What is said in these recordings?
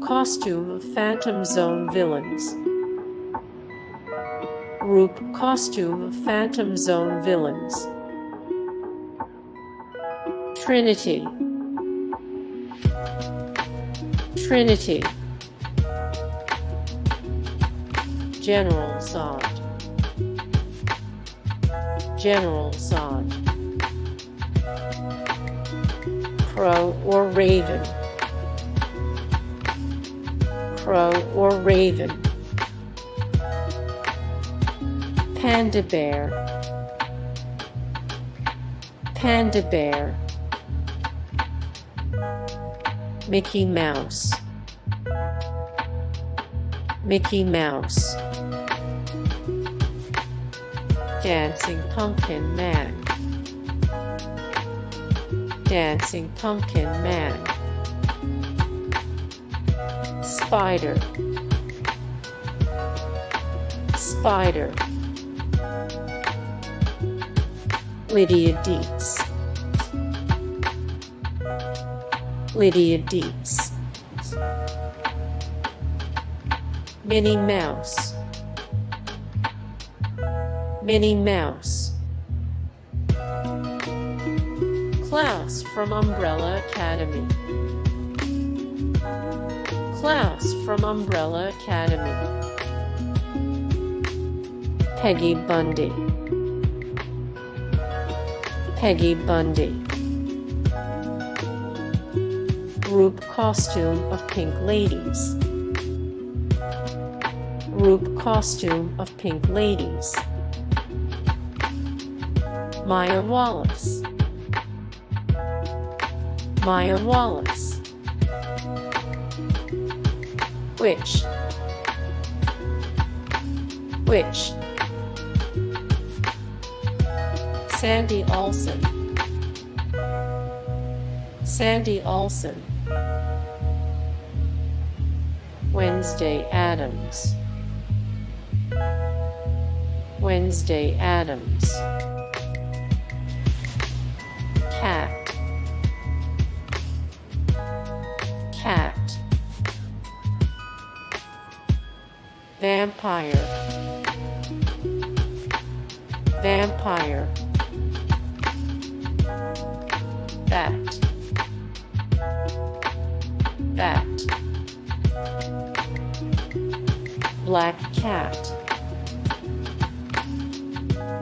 costume of Phantom Zone villains. Group costume of Phantom Zone villains. Trinity. Trinity. General Zod. General Zod. Crow or Raven. Crow or Raven. Panda Bear. Panda Bear. Mickey Mouse. Mickey Mouse. Dancing Pumpkin Man. Dancing Pumpkin Man. Spider. Spider. Lydia Deetz. Lydia Deetz. Minnie Mouse. Minnie Mouse. Klaus from Umbrella Academy. Klaus from Umbrella Academy. Peggy Bundy. Peggy Bundy. Group costume of Pink Ladies. Group costume of Pink Ladies. Mia Wallace. Mia Wallace. Witch. Witch. Sandy Olsson. Sandy Olsson. Wednesday Addams. Wednesday Addams. Cat. Cat. Vampire. Vampire. Bat. Bat. Black cat.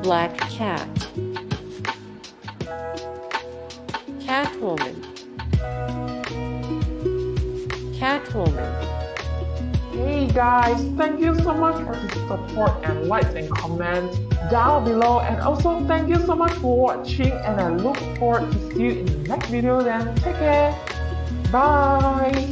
Black cat. Catwoman. Catwoman. Hey guys, thank you so much for the support and likes and comments down below, and also thank you so much for watching, and I look forward to see you in the next video. Then take care. Bye.